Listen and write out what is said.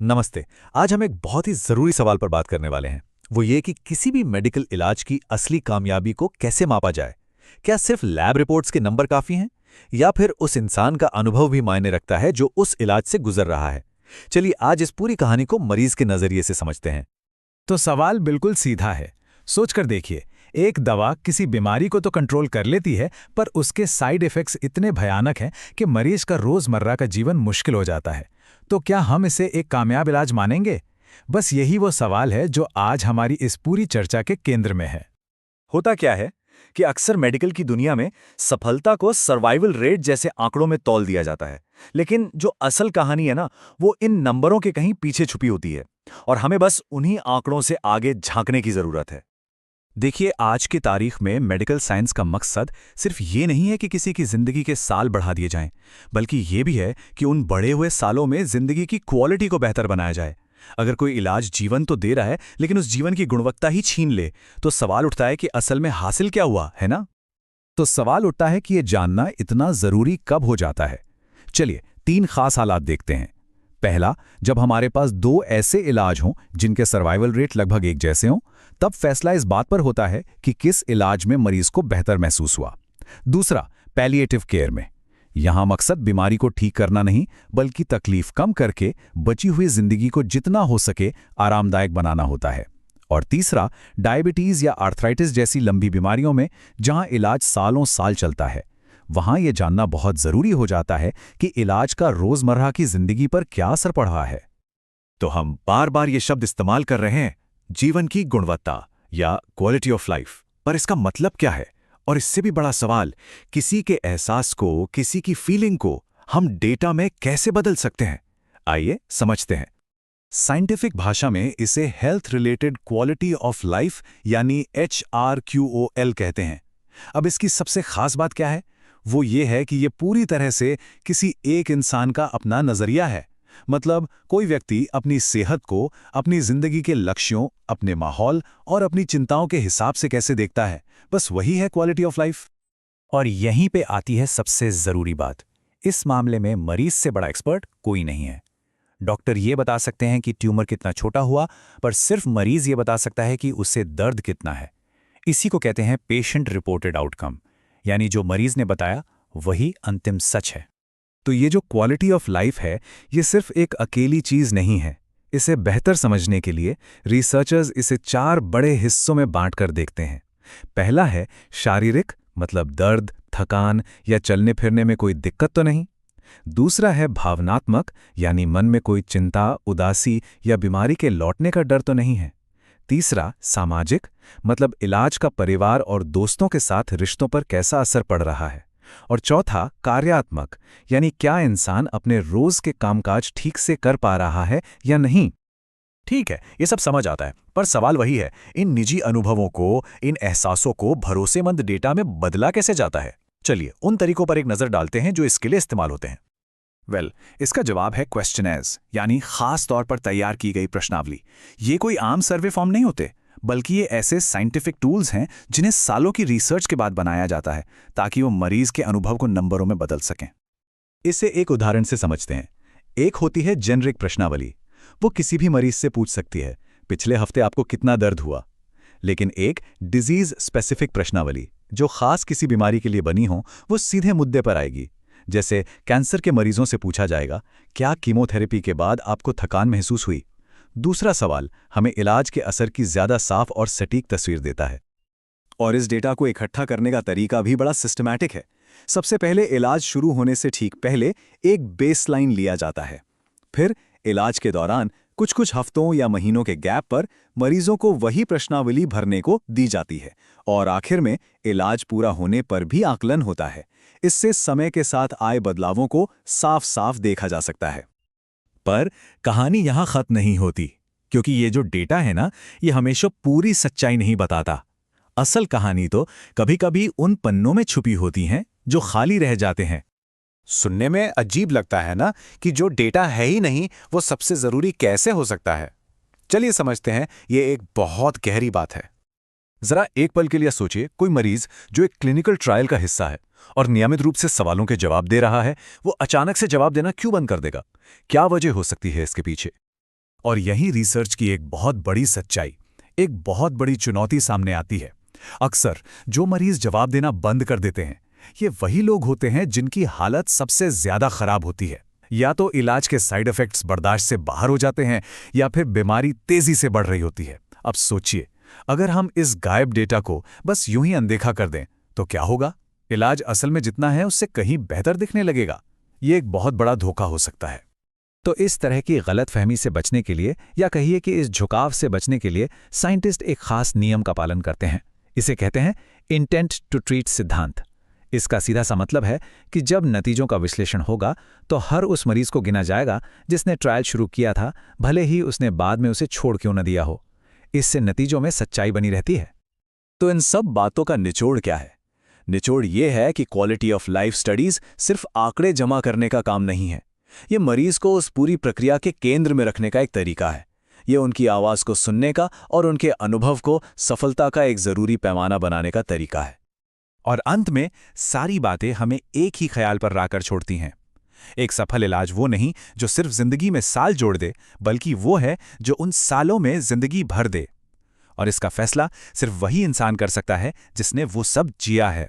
नमस्ते। आज हम एक बहुत ही ज़रूरी सवाल पर बात करने वाले हैं। वो ये कि किसी भी मेडिकल इलाज की असली कामयाबी को कैसे मापा जाए। क्या सिर्फ लैब रिपोर्ट्स के नंबर काफ़ी हैं? या फिर उस इंसान का अनुभव भी मायने रखता है जो उस इलाज से गुजर रहा है? चलिए आज इस पूरी कहानी को मरीज के नज़रिए से समझते हैं। तो सवाल बिल्कुल सीधा है। सोचकर देखिए, एक दवा किसी बीमारी को तो कंट्रोल कर लेती है, पर उसके साइड इफ़ेक्ट्स इतने भयानक हैं कि मरीज का रोज़मर्रा का जीवन मुश्किल हो जाता है। तो क्या हम इसे एक कामयाब इलाज मानेंगे? बस यही वो सवाल है जो आज हमारी इस पूरी चर्चा के केंद्र में है। होता क्या है कि अक्सर मेडिकल की दुनिया में सफलता को सर्वाइवल रेट जैसे आंकड़ों में तौल दिया जाता है, लेकिन जो असल कहानी है ना, वो इन नंबरों के कहीं पीछे छुपी होती है और हमें बस उन्हीं आंकड़ों से आगे झांकने की जरूरत है। देखिए आज की तारीख में मेडिकल साइंस का मकसद सिर्फ ये नहीं है कि किसी की जिंदगी के साल बढ़ा दिए जाएं, बल्कि ये भी है कि उन बढ़े हुए सालों में जिंदगी की क्वालिटी को बेहतर बनाया जाए। अगर कोई इलाज जीवन तो दे रहा है लेकिन उस जीवन की गुणवत्ता ही छीन ले, तो सवाल उठता है कि असल में हासिल क्या हुआ है ना। तो सवाल उठता है कि ये जानना इतना जरूरी कब हो जाता है। चलिए 3 खास हालात देखते हैं। पहला, जब हमारे पास 2 ऐसे इलाज हों जिनके सर्वाइवल रेट लगभग एक जैसे हों, तब फैसला इस बात पर होता है कि किस इलाज में मरीज को बेहतर महसूस हुआ। दूसरा, पैलिएटिव केयर में यहां मकसद बीमारी को ठीक करना नहीं, बल्कि तकलीफ कम करके बची हुई जिंदगी को जितना हो सके आरामदायक बनाना होता है। और तीसरा, डायबिटीज या आर्थराइटिस जैसी लंबी बीमारियों में जहां इलाज सालों साल चलता है, वहां यह जानना बहुत जरूरी हो जाता है कि इलाज का रोजमर्रा की जिंदगी पर क्या असर पड़ रहा है। तो हम बार बार ये शब्द इस्तेमाल कर रहे हैं, जीवन की गुणवत्ता या क्वालिटी ऑफ लाइफ, पर इसका मतलब क्या है? और इससे भी बड़ा सवाल, किसी के एहसास को, किसी की फीलिंग को हम डेटा में कैसे बदल सकते हैं? आइए समझते हैं। साइंटिफिक भाषा में इसे health related quality of life यानी HRQOL कहते हैं। अब इसकी सबसे खास बात क्या है? वो ये है कि ये पूरी तरह से किसी एक इंसान का अपना नजरिया है। मतलब कोई व्यक्ति अपनी सेहत को अपनी जिंदगी के लक्ष्यों, अपने माहौल और अपनी चिंताओं के हिसाब से कैसे देखता है, बस वही है क्वालिटी ऑफ लाइफ। और यहीं पे आती है सबसे जरूरी बात। इस मामले में मरीज से बड़ा एक्सपर्ट कोई नहीं है। डॉक्टर ये बता सकते हैं कि ट्यूमर कितना छोटा हुआ, पर सिर्फ मरीज ये बता सकता है कि उससे दर्द कितना है। इसी को कहते हैं पेशेंट रिपोर्टेड आउटकम, यानी जो मरीज ने बताया वही अंतिम सच है। तो ये जो क्वालिटी ऑफ लाइफ है, ये सिर्फ एक अकेली चीज नहीं है। इसे बेहतर समझने के लिए रिसर्चर्स इसे 4 बड़े हिस्सों में बांटकर देखते हैं। पहला है शारीरिक, मतलब दर्द, थकान या चलने फिरने में कोई दिक्कत तो नहीं। दूसरा है भावनात्मक, यानी मन में कोई चिंता, उदासी या बीमारी के लौटने का डर तो नहीं है। तीसरा सामाजिक, मतलब इलाज का परिवार और दोस्तों के साथ रिश्तों पर कैसा असर पड़ रहा है। और चौथा कार्यात्मक, यानी क्या इंसान अपने रोज के कामकाज ठीक से कर पा रहा है या नहीं। ठीक है, ये सब समझ आता है, पर सवाल वही है, इन निजी अनुभवों को, इन एहसासों को भरोसेमंद डेटा में बदला कैसे जाता है? चलिए उन तरीकों पर एक नजर डालते हैं जो इसके लिए इस्तेमाल होते हैं। इसका जवाब है क्वेश्चनर्स, यानी खास तौर पर तैयार की गई प्रश्नावली। ये कोई आम सर्वे फॉर्म नहीं होते, बल्कि ये ऐसे साइंटिफिक टूल्स हैं जिन्हें सालों की रिसर्च के बाद बनाया जाता है ताकि वो मरीज के अनुभव को नंबरों में बदल सकें। इसे एक उदाहरण से समझते हैं। एक होती है जेनरिक प्रश्नावली। वो किसी भी मरीज से पूछ सकती है, पिछले हफ्ते आपको कितना दर्द हुआ। लेकिन एक डिजीज स्पेसिफिक प्रश्नावली, जो खास किसी बीमारी के लिए बनी हो, वो सीधे मुद्दे पर आएगी। जैसे कैंसर के मरीजों से पूछा जाएगा, क्या कीमोथेरेपी के बाद आपको थकान महसूस हुई। दूसरा सवाल हमें इलाज के असर की ज्यादा साफ और सटीक तस्वीर देता है। और इस डेटा को इकट्ठा करने का तरीका भी बड़ा सिस्टमैटिक है। सबसे पहले इलाज शुरू होने से ठीक पहले एक बेसलाइन लिया जाता है। फिर इलाज के दौरान कुछ कुछ हफ्तों या महीनों के गैप पर मरीजों को वही प्रश्नावली भरने को दी जाती है और आखिर में इलाज पूरा होने पर भी आकलन होता है। इससे समय के साथ आए बदलावों को साफ साफ देखा जा सकता है। पर कहानी यहां खत्म नहीं होती, क्योंकि ये जो डेटा है ना, ये हमेशा पूरी सच्चाई नहीं बताता। असल कहानी तो कभी-कभी उन पन्नों में छुपी होती हैं जो खाली रह जाते हैं। सुनने में अजीब लगता है ना कि जो डेटा है ही नहीं, वो सबसे जरूरी कैसे हो सकता है? चलिए समझते हैं, ये एक बहुत गहरी बात है। जरा एक पल के लिए सोचिए, कोई मरीज जो एक क्लिनिकल ट्रायल का हिस्सा है और नियमित रूप से सवालों के जवाब दे रहा है, वो अचानक से जवाब देना क्यों बंद कर देगा? क्या वजह हो सकती है इसके पीछे? और यही रिसर्च की एक बहुत बड़ी सच्चाई, एक बहुत बड़ी चुनौती सामने आती है। अक्सर जो मरीज जवाब देना बंद कर देते हैं, ये वही लोग होते हैं जिनकी हालत सबसे ज्यादा खराब होती है। या तो इलाज के साइड इफेक्ट्स बर्दाश्त से बाहर हो जाते हैं, या फिर बीमारी तेजी से बढ़ रही होती है। अब सोचिए, अगर हम इस गायब डेटा को बस यूं ही अनदेखा कर दें तो क्या होगा? इलाज असल में जितना है उससे कहीं बेहतर दिखने लगेगा। ये एक बहुत बड़ा धोखा हो सकता है। तो इस तरह की गलतफहमी से बचने के लिए, या कहिए कि इस झुकाव से बचने के लिए, साइंटिस्ट एक खास नियम का पालन करते हैं। इसे कहते हैं इंटेंट टू ट्रीट सिद्धांत। इसका सीधा सा मतलब है कि जब नतीजों का विश्लेषण होगा तो हर उस मरीज को गिना जाएगा जिसने ट्रायल शुरू किया था, भले ही उसने बाद में उसे छोड़ क्यों न दिया हो। इससे नतीजों में सच्चाई बनी रहती है। तो इन सब बातों का निचोड़ क्या है? निचोड़ ये है कि क्वालिटी ऑफ लाइफ स्टडीज सिर्फ आंकड़े जमा करने का काम नहीं है। ये मरीज को उस पूरी प्रक्रिया के केंद्र में रखने का एक तरीका है। ये उनकी आवाज को सुनने का और उनके अनुभव को सफलता का एक जरूरी पैमाना बनाने का तरीका है। और अंत में सारी बातें हमें एक ही ख्याल पर लाकर छोड़ती हैं। एक सफल इलाज वो नहीं जो सिर्फ जिंदगी में साल जोड़ दे, बल्कि वो है जो उन सालों में जिंदगी भर दे। और इसका फैसला सिर्फ वही इंसान कर सकता है जिसने वो सब जिया है।